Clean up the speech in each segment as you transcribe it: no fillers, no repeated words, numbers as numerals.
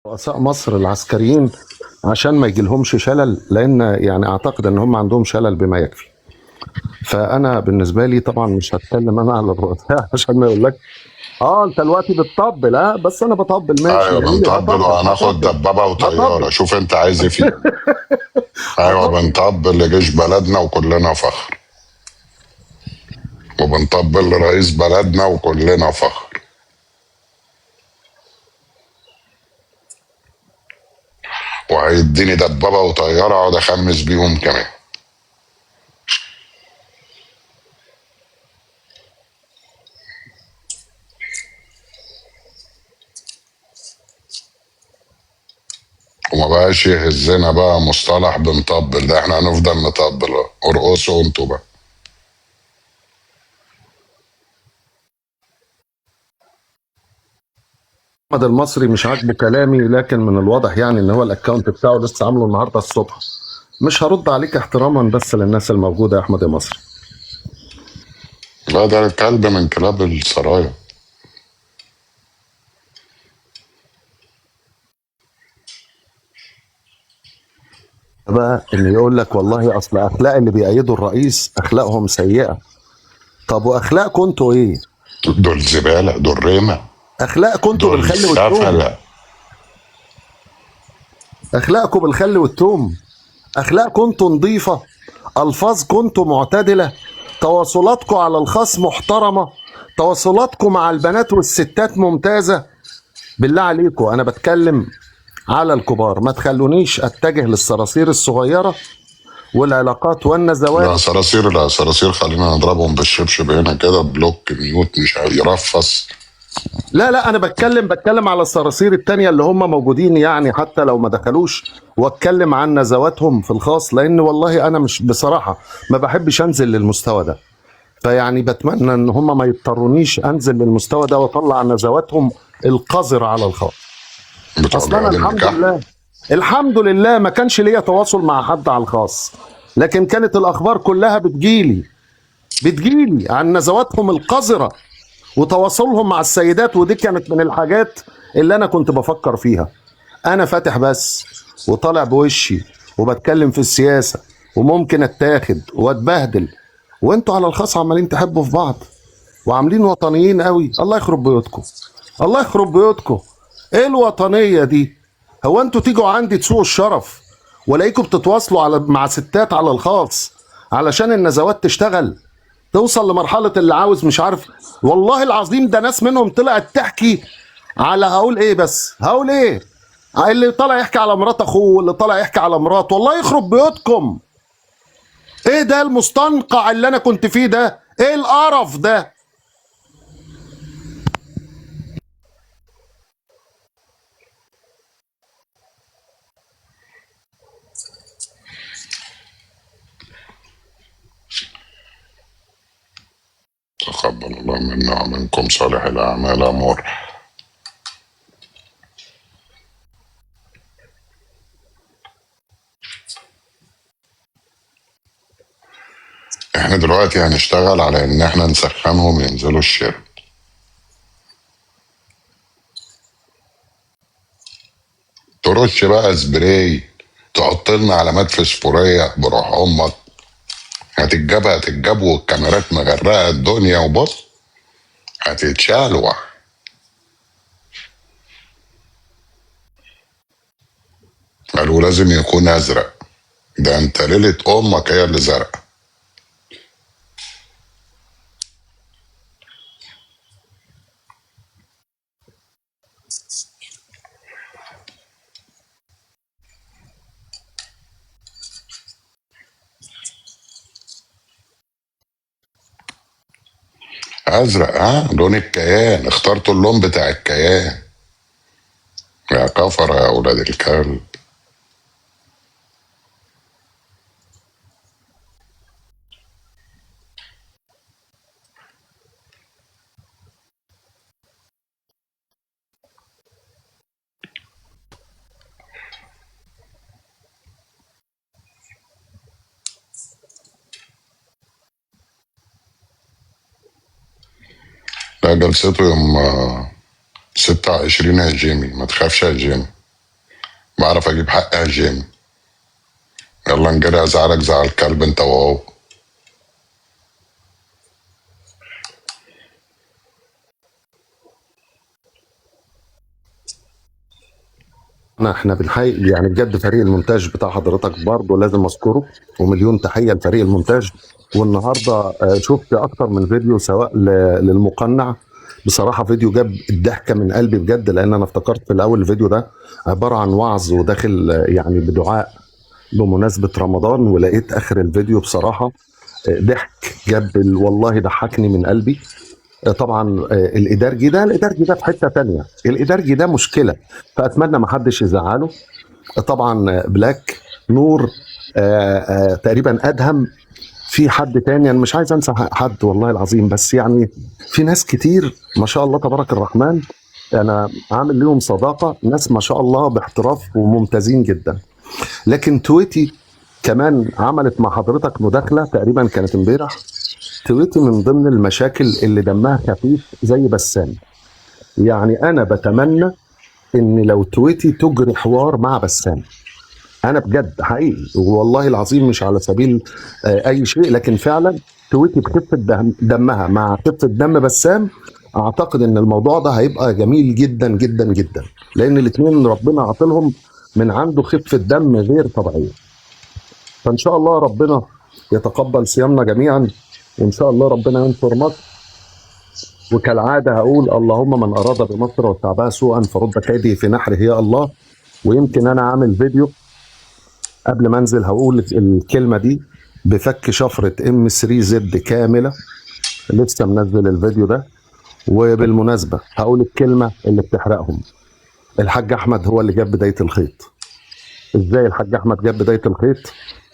رؤساء مصر العسكريين عشان ما يجيلهمش شلل، لان يعني اعتقد ان هم عندهم شلل بما يكفي. فانا بالنسبه لي طبعا مش هتكلم انا على الرؤساء عشان ما يقول لك اه انت دلوقتي بتطبل. اه بس انا بطبل ماشي ايوه جميل، بنطبل هطبل وهناخد هطبل دبابه وطياره، هطبل شوف انت عايز ايه فيهم. ايوه هطبل. بنطبل لجيش بلدنا وكلنا فخر، وبنطبل لرئيس بلدنا وكلنا فخر. وهيديني دبابه وطياره اقعد اخمس بيهم كمان. وما بقاش يهزنا بقى مصطلح بنطبل ده، احنا هنفضل نطبل بقى. ارقصوا انتوا بقى. محمد المصري مش عاجبه كلامي، لكن من الواضح يعني ان هو الاكونت بتاعه لسه عامله النهارده الصبح. مش هرد عليك احتراما بس للناس الموجوده يا احمد المصري. لا ده كلب من كلاب السرايا. بقى ان يقول لك والله اصل اخلاق اللي بيأيدوا الرئيس اخلاقهم سيئه. طب واخلاقكم انتوا ايه؟ دول زباله، دول رمه، اخلاقكم انتوا دول بالخل والثوم. سفله. اخلاقكم بالخل والثوم. اخلاقكم انتوا نظيفه. الفاظكم انتوا معتدله. تواصلاتكم على الخاص محترمه. تواصلاتكم مع البنات والستات ممتازه. بالله عليكم انا بتكلم على الكبار، ما تخلونيش اتجه للصراصير الصغيره والعلاقات والنزوات. لا صراصير، لا صراصير خلينا نضربهم بالشبشب هنا كده، بلوك ميوت مش يرفص. لا لا انا بتكلم على الصراصير التانية اللي هم موجودين، يعني حتى لو ما دخلوش، واتكلم عن نزواتهم في الخاص، لان والله انا مش بصراحة ما بحبش انزل للمستوى ده. فيعني بتمنى ان هم ما يضطرونيش انزل للمستوى ده واطلع نزواتهم القذرة على الخاص. بتوع اصلا جواز الحمد النكاح. لله، الحمد لله ما كانش ليا تواصل مع حد على الخاص، لكن كانت الاخبار كلها بتجيلي عن نزواتهم القذرة وتواصلهم مع السيدات، ودي كانت من الحاجات اللي انا كنت بفكر فيها. انا فاتح بس وطالع بوشي وبتكلم في السياسة، وممكن اتاخد واتبهدل، وانتوا على الخاص عمالين تحبوا في بعض وعاملين وطنيين قوي. الله يخرب بيوتكم، الله يخرب بيوتكم. ايه الوطنية دي؟ هو انتوا تيجوا عندي تسوقوا الشرف ولاقيكم بتتواصلوا مع ستات على الخاص علشان النزوات تشتغل، توصل لمرحلة اللي عاوز مش عارف. والله العظيم ده ناس منهم طلعت تحكي على، هقول ايه بس هقول ايه، اللي طالع يحكي على مرات اخوه واللي طالع يحكي على مرات. والله يخرب بيوتكم. ايه ده المستنقع اللي انا كنت فيه ده؟ ايه القرف ده؟ تقبل الله منا ومنكم صالح الاعمال امور. احنا دلوقتي هنشتغل على ان احنا نسخنهم ينزلوا الشارع. ترش بقى سبراي، تحط لنا علامات فسفورية بروح امك. هتتجاب والكاميرات مغرقة الدنيا، وبص هتتشالوح. قالوا لازم يكون ازرق. ده انت ليلة امك هي اللي زرقاء. ازرق، ها لون الكيان، اخترتوا اللون بتاع الكيان. يا كفر يا اولاد الكلب. لا جلسته يوم 26 يا جيمي، ما تخافش يا جيمي. بعرف اجيب حقي يا جيم. يلا نجري، ازعلك زعل كلب انت وهو. احنا بالحقيقة يعني بجد فريق المونتاج بتاع حضرتك برضه لازم اذكره، ومليون تحية لفريق المونتاج. والنهارده شفت اكتر من فيديو سواء للمقنع. بصراحة فيديو جاب الضحكة من قلبي بجد، لان انا افتكرت في الاول الفيديو ده عبارة عن وعظ وداخل يعني بدعاء بمناسبة رمضان، ولقيت اخر الفيديو بصراحة ضحك جاب والله ضحكني من قلبي. طبعا الادارجي ده في حته تانية، الادارجي ده مشكله، فاتمنى ما حدش يزعله. طبعا بلاك نور تقريبا ادهم. في حد تاني انا مش عايز انسى حد والله العظيم، بس يعني في ناس كتير ما شاء الله تبارك الرحمن، انا عامل لهم صداقه، ناس ما شاء الله باحتراف وممتازين جدا. لكن تويتي كمان عملت مع حضرتك مداخله تقريبا كانت امبارح. تويتي من ضمن المشاكل اللي دمها خفيف زي بسام. يعني انا بتمنى ان لو تويتي تجري حوار مع بسام، انا بجد حقيقي والله العظيم مش على سبيل اي شيء، لكن فعلا تويتي بخفه دمها مع خفه دم بسام، اعتقد ان الموضوع ده هيبقى جميل جدا جدا جدا، لان الاثنين ربنا عاطلهم من عنده خفه دم غير طبيعيه. فان شاء الله ربنا يتقبل صيامنا جميعا، وان شاء الله ربنا ينصر مصر. وكالعاده هقول اللهم من اراد بمصر وشعبها سوءا فرد كيده في نحره يا الله. ويمكن انا عامل فيديو قبل ما انزل هقول الكلمه دي بفك شفره ام 3 زد كامله، لسه منزل الفيديو ده. وبالمناسبه هقول الكلمه اللي بتحرقهم. الحاج احمد هو اللي جاب بدايه الخيط. ازاي الحاج احمد جاب بدايه الخيط؟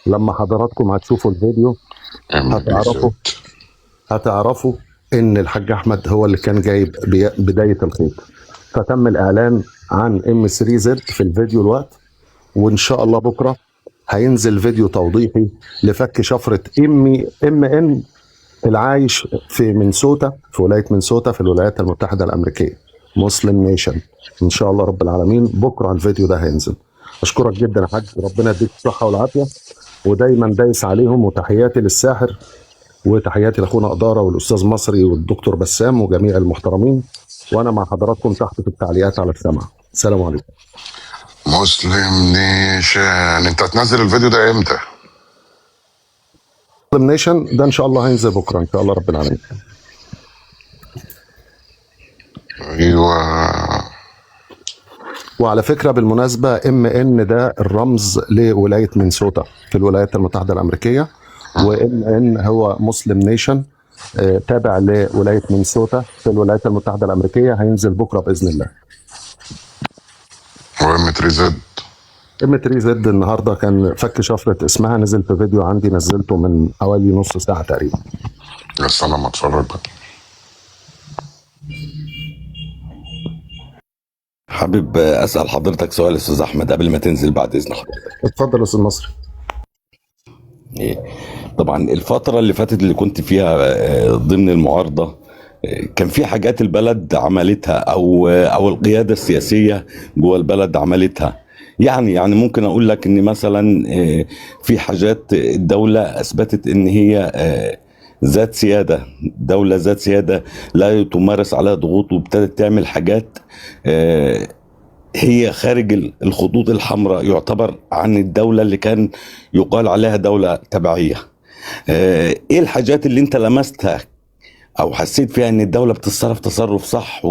لما حضراتكم هتشوفوا الفيديو هتعرفوا ان الحاج احمد هو اللي كان جايب بدايه الخيط. فتم الاعلان عن ام 3 زد في الفيديو الوقت، وان شاء الله بكره هينزل فيديو توضيحي لفك شفره ام ان العايش في مينسوتا، في ولايه مينسوتا في الولايات المتحده الامريكيه، مسلم نيشن. ان شاء الله رب العالمين بكره الفيديو ده هينزل. اشكرك جدا يا حاج، ربنا يديك الصحه والعافيه، ودايما دايس عليهم. وتحياتي للساحر، وتحياتي لاخونا اداره والاستاذ مصري والدكتور بسام وجميع المحترمين، وانا مع حضراتكم تحت في التعليقات على السمع. السلام عليكم. مسلم نيشان، انت هتنزل الفيديو ده امتى؟ مسلم نيشن ده ان شاء الله هينزل بكره ان شاء الله رب العالمين. ايوه. وعلى فكره بالمناسبه ام ان ده الرمز لولايه مينسوتا في الولايات المتحده الامريكيه، وام ان هو مسلم نيشن تابع لولايه مينسوتا في الولايات المتحده الامريكيه، هينزل بكره باذن الله. وام 3 زد ام 3 زد النهارده كان فك شفره اسمها، نزل في فيديو عندي نزلته من حوالي نص ساعه تقريبا. بس انا ما اتفرج بقى. حابب اسال حضرتك سؤال يا استاذ احمد قبل ما تنزل بعد اذن حضرتك. اتفضل يا استاذ مصري. إيه. طبعا الفتره اللي فاتت اللي كنت فيها ضمن المعارضه، كان في حاجات البلد عملتها او القياده السياسيه جوه البلد عملتها. يعني ممكن اقول لك ان مثلا في حاجات الدوله اثبتت ان هي ذات سياده، دوله ذات سياده لا تمارس عليها ضغوط، وابتدت تعمل حاجات هي خارج الخطوط الحمراء، يعتبر عن الدولة اللي كان يقال عليها دولة تبعية. ايه الحاجات اللي انت لمستها او حسيت فيها ان الدولة بتتصرف تصرف صح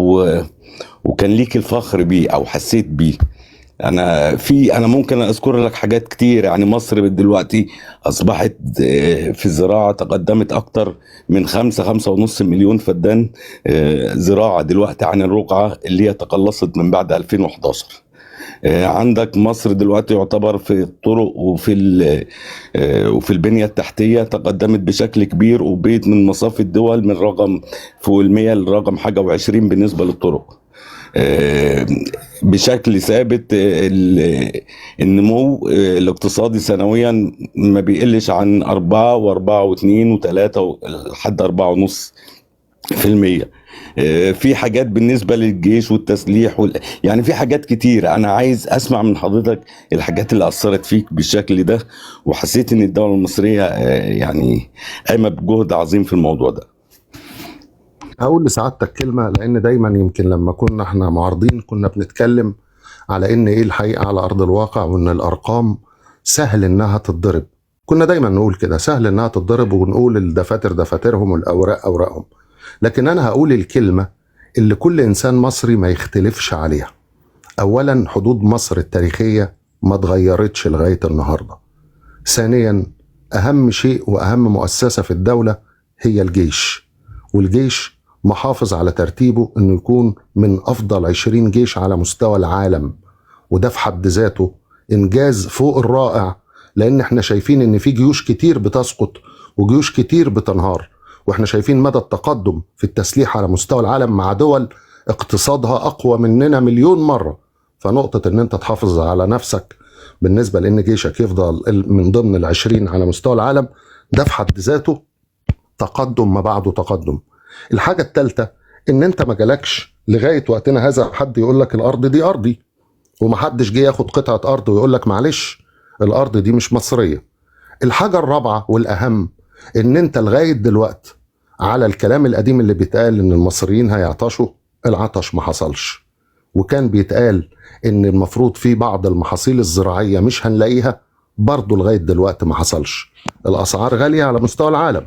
وكان ليك الفخر بيه او حسيت بيه؟ انا ممكن اذكر لك حاجات كتير. يعني مصر دلوقتي اصبحت في الزراعه تقدمت اكتر من 5.5 مليون فدان زراعه دلوقتي عن الرقعه اللي هي تقلصت من بعد 2011. عندك مصر دلوقتي يعتبر في الطرق وفي البنية التحتية تقدمت بشكل كبير، وبقيت من مصاف الدول من رقم فوق 100 لرقم حاجة و20 بالنسبة للطرق. بشكل ثابت النمو الاقتصادي سنويا ما بيقلش عن 4 و4 و2 و3 لحد 4.5%. في حاجات بالنسبة للجيش والتسليح يعني في حاجات كتير. أنا عايز أسمع من حضرتك الحاجات اللي أثرت فيك بالشكل ده وحسيت إن الدولة المصرية يعني قايمة بجهد عظيم في الموضوع ده. هقول لسعادتك كلمة، لأن دايما يمكن لما كنا احنا معارضين كنا بنتكلم على إن إيه الحقيقة على أرض الواقع، وإن الأرقام سهل إنها تتضرب. كنا دايما نقول كده، سهل إنها تتضرب، ونقول الدفاتر دفاترهم والأوراق أوراقهم. لكن أنا هقول الكلمة اللي كل إنسان مصري ما يختلفش عليها. أولا، حدود مصر التاريخية ما اتغيرتش لغاية النهاردة. ثانيا، أهم شيء وأهم مؤسسة في الدولة هي الجيش، والجيش محافظ على ترتيبه انه يكون من افضل 20 جيش على مستوى العالم، وده في حد ذاته انجاز فوق الرائع، لان احنا شايفين ان في جيوش كتير بتسقط وجيوش كتير بتنهار، واحنا شايفين مدى التقدم في التسليح على مستوى العالم مع دول اقتصادها اقوى مننا مليون مرة. فنقطة ان انت تحافظ على نفسك بالنسبة لان جيشك يفضل من ضمن 20 على مستوى العالم، ده في حد ذاته تقدم ما بعده تقدم. الحاجة الثالثة، ان انت ما جالكش لغاية وقتنا هذا حد يقول لك الارض دي ارضي، ومحدش جه ياخد قطعة ارض ويقول لك معلش الارض دي مش مصرية. الحاجة الرابعة والاهم، ان انت لغاية دلوقت على الكلام القديم اللي بيتقال ان المصريين هيعطشوا، العطش ما حصلش. وكان بيتقال ان المفروض في بعض المحاصيل الزراعية مش هنلاقيها، برضه لغاية دلوقتي ما حصلش. الاسعار غالية على مستوى العالم،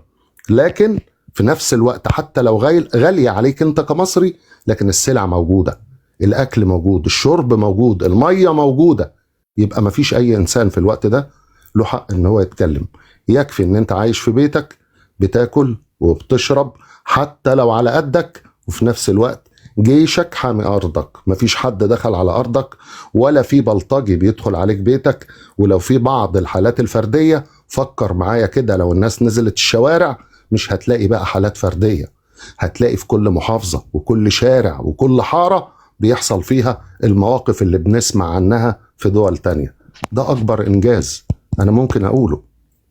لكن في نفس الوقت حتى لو غالية عليك انت كمصري، لكن السلع موجودة، الاكل موجود، الشرب موجود، المية موجودة. يبقى ما فيش اي انسان في الوقت ده له حق ان هو يتكلم. يكفي ان انت عايش في بيتك بتاكل وبتشرب حتى لو على قدك، وفي نفس الوقت جيشك حامي ارضك، مفيش حد دخل على ارضك ولا في بلطجي بيدخل عليك بيتك. ولو في بعض الحالات الفردية، فكر معايا كده، لو الناس نزلت الشوارع مش هتلاقي بقى حالات فردية، هتلاقي في كل محافظة وكل شارع وكل حارة بيحصل فيها المواقف اللي بنسمع عنها في دول تانية. ده أكبر إنجاز أنا ممكن أقوله،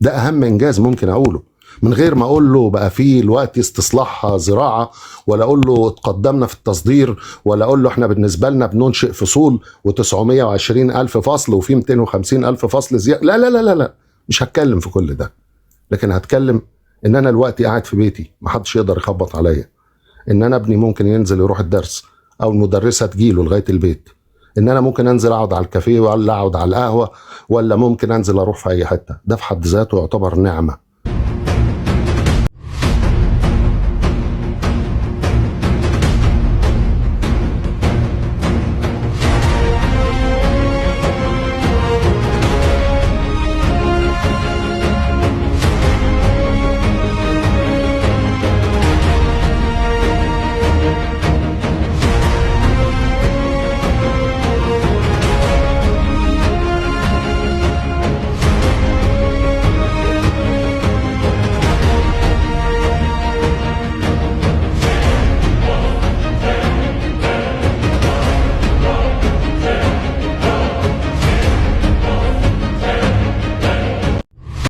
ده أهم إنجاز ممكن أقوله، من غير ما أقول له بقى فيه الوقت استصلاح زراعة، ولا أقول له اتقدمنا في التصدير، ولا أقول له احنا بالنسبة لنا بننشئ فصول و920 ألف فصل وفي 250 ألف فصل زيادة. لا لا لا لا لا، مش هتكلم في كل ده. لكن هتكلم ان انا دلوقتي قاعد في بيتي محدش يقدر يخبط عليا، ان انا ابني ممكن ينزل يروح الدرس او المدرسه تجيله لغايه البيت، ان انا ممكن انزل اقعد على الكافيه ولا اقعد على القهوه، ولا ممكن انزل اروح في اي حته. ده في حد ذاته يعتبر نعمه.